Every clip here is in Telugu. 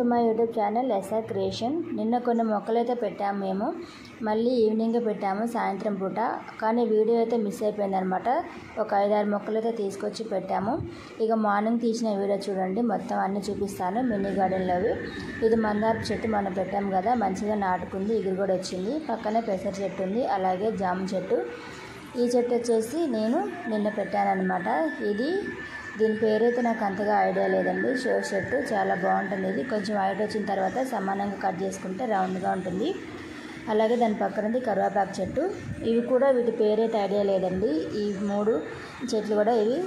To my YouTube channel SR creation. నిన్న కొన్ని మొక్కలైతే పెట్టాము మేము, మళ్ళీ ఈవినింగ్ పెట్టాము సాయంత్రం పూట. కానీ వీడియో అయితే మిస్ అయిపోయిందనమాట. ఒక 5-6 మొక్కలు అయితే తీసుకొచ్చి పెట్టాము. ఇక మార్నింగ్ తీసిన వీడియో చూడండి, మొత్తం అన్నీ చూపిస్తాను మినీ గార్డెన్లోవి. ఇది మందార చెట్టు మనం పెట్టాము కదా, మంచిగా నాటుకుంది, ఎగురు కూడా వచ్చింది. పక్కనే పెసర చెట్టు ఉంది, అలాగే జామ చెట్టు. ఈ చెట్టు వచ్చేసి నేను నిన్న పెట్టానన్నమాట. దీని పేరైతే నాకు అంతగా ఐడియా లేదండి. షో చెట్టు చాలా బాగుంటుంది. ఇది కొంచెం హైట్ వచ్చిన తర్వాత సమానంగా కట్ చేసుకుంటే రౌండ్గా ఉంటుంది. అలాగే దాని పక్కనది కరివేపాకు చెట్టు. ఇవి కూడా వీటి పేరైతే ఐడియా లేదండి. ఈ 3 చెట్లు కూడా ఇది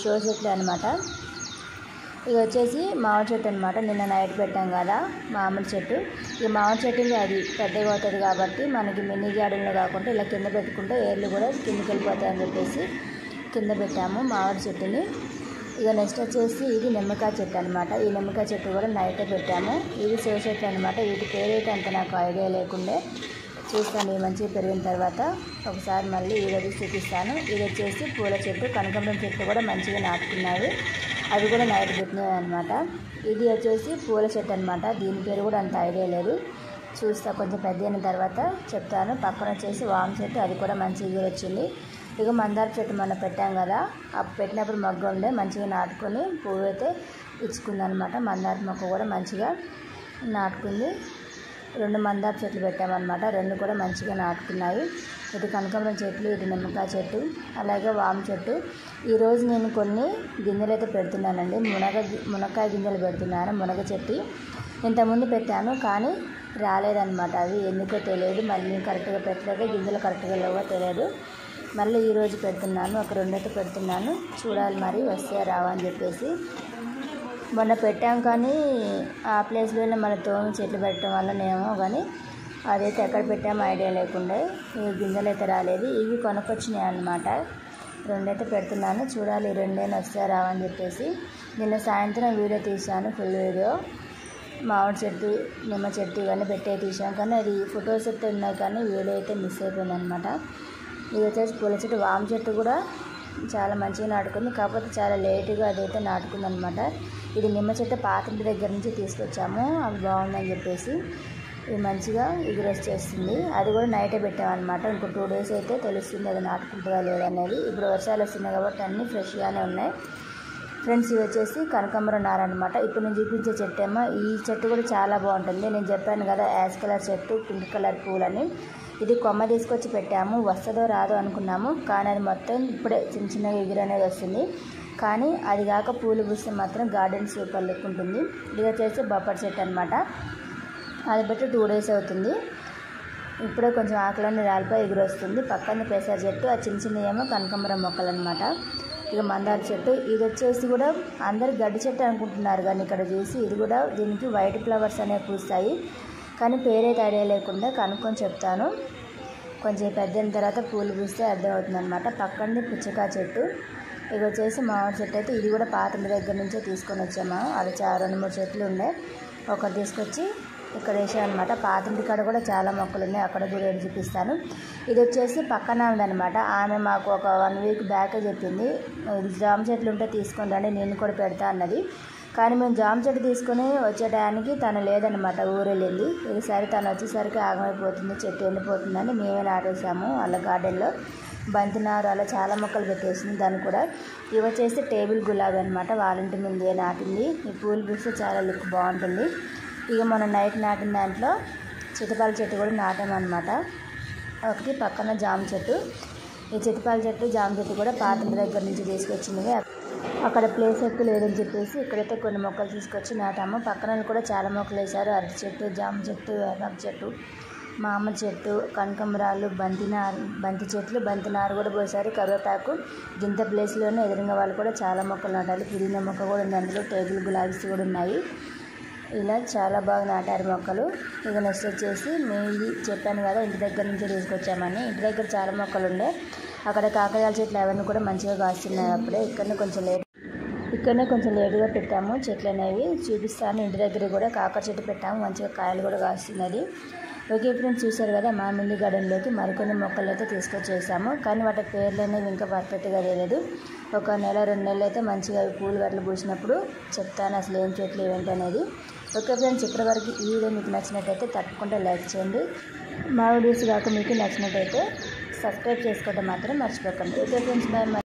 షో చెట్లు అనమాట. ఇది వచ్చేసి మామిడి చెట్టు అనమాట. నిన్న నైట్ పెట్టాం కదా మామిడి చెట్టు. ఈ మామిడి చెట్టుకి అది పెద్దగా అవుతుంది కాబట్టి మనకి మినీ గార్డెన్లో కాకుండా ఇలా కింద పెట్టుకుంటే ఏర్లు కూడా కిందకి వెళ్ళిపోతాయని చెప్పేసి కింద పెట్టాము మామిడి చెట్టుని. ఇక నెక్స్ట్ వచ్చేసి ఇది నిమ్మకాయ చెట్టు అనమాట. ఈ నిమ్మకాయ చెట్టు కూడా నైటే పెట్టాము. ఇది షో చెట్టు అనమాట. వీటి పేరైతే అంత నాకు ఐడియా లేకుండే. చూస్తాను ఇవి మంచిగా పెరిగిన తర్వాత ఒకసారి మళ్ళీ వీడియో చూపిస్తాను. ఇది వచ్చేసి పూల చెట్టు, కనకాంబరం చెట్లు కూడా మంచిగా నాటుకున్నాయి. అవి కూడా నైట్ పెట్టినాయి అనమాట. ఇది వచ్చేసి పూల చెట్టు అనమాట. దీని పేరు కూడా అంత ఐడియా లేదు, చూస్తా కొంచెం పెద్ద అయిన తర్వాత చెప్తాను. పక్కన వచ్చేసి వామ చెట్టు, అది కూడా మంచిగా వచ్చింది. ఇక మందార చెట్టు మనం పెట్టాం కదా, అప్పుడు పెట్టినప్పుడు మొగ్గ ఉండే మంచిగా నాటుకొని పువ్వు అయితే ఇచ్చుకుంది అనమాట. మందార మొక్క కూడా మంచిగా నాటుకుంది. 2 మందార చెట్లు పెట్టామన్నమాట. 2 కూడా మంచిగా నాటుకున్నాయి. ఇటు కనకాంబరం చెట్లు, ఇటు నిమ్మకాయ చెట్టు, అలాగే వామ చెట్టు. ఈరోజు నేను కొన్ని గింజలు అయితే పెడుతున్నానండి. మునక్కాయ గింజలు పెడుతున్నాను. మునగ చెట్టు ఇంతకుముందు పెట్టాను కానీ రాలేదన్నమాట. అవి ఎందుకో తెలియదు, మళ్ళీ కరెక్ట్గా పెట్టలేక గింజలు కరెక్ట్గా లేవో తెలియదు. మళ్ళీ ఈరోజు పెడుతున్నాను, ఒక 2 అయితే పెడుతున్నాను. చూడాలి మరి వస్తే రావా అని చెప్పేసి. మొన్న పెట్టాం కానీ ఆ ప్లేస్లోనే మన తోమి చెట్లు పెట్టడం వల్లనేమో కానీ అదైతే ఎక్కడ పెట్టామో ఐడియా లేకుండే ఈ గింజలు అయితే రాలేదు. ఇవి కొనుక్కొచ్చినాయి అన్నమాట. 2 అయితే పెడుతున్నాను. చూడాలి 2 వస్తే రావా అని చెప్పేసి. నిన్న సాయంత్రం వీడియో తీశాను, ఫుల్ వీడియో. మామిడి చెట్టు, నిమ్మ చెట్టు ఇవన్నీ పెట్టే తీసాం కానీ అది ఫొటోస్ అయితే ఉన్నాయి కానీ వీడియో అయితే మిస్ అయిపోయింది అనమాట. ఇది వచ్చేసి పూల చెట్టు. వామ చెట్టు కూడా చాలా మంచిగా నాటుకుంది, కాకపోతే చాలా లేటుగా అదైతే నాటుకుంది అనమాట. ఇది నిమ్మ చెట్టు పాతింటి దగ్గర నుంచి తీసుకొచ్చాము, అవి బాగుందని చెప్పేసి. ఇది మంచిగా ఎగురొచ్చి చేస్తుంది. అది కూడా నైటే పెట్టామన్నమాట. ఇంకో 2 డేస్ అయితే తెలుస్తుంది అది నాటుకుంటుందా లేదనేది. ఇప్పుడు వర్షాలు వస్తున్నాయి కాబట్టి అన్నీ ఫ్రెష్గానే ఉన్నాయి. ఫ్రెండ్స్ ఇవి వచ్చేసి కనకాంబరం నార అనమాట. ఇప్పుడు నేను చూపించే చెట్టు ఏమో ఈ చెట్టు కూడా చాలా బాగుంటుంది. నేను చెప్పాను కదా యాష్ కలర్ చెట్టు, పింక్ కలర్ పూలని. ఇది కొమ్మ తీసుకొచ్చి పెట్టాము, వస్తుందో రాదో అనుకున్నాము కానీ అది మొత్తం ఇప్పుడే చిన్నగా ఎగురు అనేది వస్తుంది. కానీ అది కాక పూలు పూస్తే మాత్రం గార్డెన్ సూపర్ లుక్ ఉంటుంది. ఇది వచ్చేసి బొప్పటి చెట్టు అనమాట. అది బట్టి 2 డేస్ అవుతుంది. ఇప్పుడే కొంచెం ఆకులన్నీ రాలిపోయి ఎగురు వస్తుంది. పక్కన పెసర చెట్టు, ఆ చిన్న ఏమో కనకాంబరం మొక్కలు అనమాట. ఇక మందార చెట్టు. ఇది వచ్చేసి కూడా అందరు గడ్డి చెట్టు అనుకుంటున్నారు కానీ ఇక్కడ చూసి ఇది కూడా దీనికి వైట్ ఫ్లవర్స్ అనేవి పూస్తాయి కానీ పేరైతే ఐడియా లేకుండా కనుక్కొని చెప్తాను. కొంచెం పెద్ద అయిన తర్వాత పూలు పూస్తే అర్థమవుతుంది అనమాట. పక్కనది పుచ్చకాయ చెట్టు. ఇవి వచ్చేసి మామిడి చెట్టు. అయితే ఇది కూడా పాతింటి దగ్గర నుంచే తీసుకొని వచ్చాము. అది 2-3 చెట్లు ఉండే, ఒకటి తీసుకొచ్చి ఇక్కడ వేసాం అనమాట. పాతింటి కాడ కూడా చాలా మొక్కలు ఉన్నాయి, అక్కడ కూడా చూపిస్తాను. ఇది వచ్చేసి పక్కన ఉందన్నమాట. ఆమె మాకు ఒక 1 వీక్ బ్యాకే చెప్పింది జామ చెట్లు ఉంటే తీసుకొని రండి నేను కూడా పెడతా అన్నది. కానీ మేము జామ చెట్టు తీసుకొని వచ్చే టయానికి తను లేదనమాట, ఊరెళ్ళింది. ఈసారి తను వచ్చేసరికి ఆగమైపోతుంది, చెట్టు ఎండిపోతుందని మేమే నాటేసాము వాళ్ళ గార్డెన్లో. బంతినారు అలా చాలా మొక్కలు పెట్టేసింది దాన్ని కూడా. ఇవి వచ్చేసి టేబుల్ గులాబీ అనమాట. వాళ్ళ ఇంటి ముందే నాటింది. ఈ పూలు పూస్తే చాలా లుక్ బాగుంటుంది. ఇక మన నైట్ నాటిన దాంట్లో చిత్తపాల చెట్టు కూడా నాటామన్నమాట. ఒకటి పక్కన జామ చెట్టు. ఈ చిత్తపాల చెట్టు, జామ చెట్టు కూడా పాతింటి దగ్గర నుంచి తీసుకొచ్చినవి. అక్కడ ప్లేస్ ఎక్కువ లేదని చెప్పేసి ఇక్కడైతే కొన్ని మొక్కలు తీసుకొచ్చి నాటాము. పక్కన కూడా చాలా మొక్కలు వేశారు. అరటి చెట్టు, జామ చెట్టు, వేపాకు చెట్టు, మామిడి చెట్టు, కనకాంబరాలు, బంతి చెట్లు, బంతినారు కూడా పోసారు. కరివేపాకు గింత ప్లేస్లోనే ఎదురుగా వాళ్ళు కూడా చాలా మొక్కలు నాటారు. పుదీనా మొక్క కూడా ఉంది, అందులో టేబుల్ గులాబీస్ కూడా ఉన్నాయి. ఇలా చాలా బాగా నాటారు మొక్కలు. ఇక నెక్స్ట్ వచ్చేసి మేము చెప్పాను కదా ఇంటి దగ్గర నుంచి తీసుకొచ్చామని. ఇంటి దగ్గర చాలా మొక్కలు ఉండే, అక్కడ కాకరకాయ చెట్లు అవన్నీ కూడా మంచిగా కాస్తున్నాయి అప్పుడే. ఇక్కడ కొంచెం లేట్ ఇక్కడనే కొంచెం లేటుగా పెట్టాము చెట్లు అనేవి చూపిస్తాను. ఇంటి దగ్గర కూడా కాకర చెట్టు పెట్టాము, మంచిగా కాయలు కూడా కాస్తున్నది. ఓకే ఫ్రెండ్స్, చూసారు కదా మా మినీ గార్డెన్లోకి మరికొన్ని మొక్కలు అయితే తీసుకొచ్చేసాము. కానీ వాటి పేర్లు అనేవి ఇంకా పర్ఫెక్ట్గా తెలియదు. ఒక నెల 2 నెలలు అయితే మంచిగా పూలు గట్ల పూసినప్పుడు చెప్తాను అసలు ఏం చెట్లు ఏంటి అనేది. ఓకే ఫ్రెండ్స్, ఇప్పటివరకు ఈ వీడియో మీకు నచ్చినట్టయితే తప్పకుండా లైక్ చేయండి. మా వీడియోస్ కాక మీకు నచ్చినట్టయితే సబ్స్క్రైబ్ చేసుకోవడం మాత్రం మర్చిపోకండి. Okay friends, bye.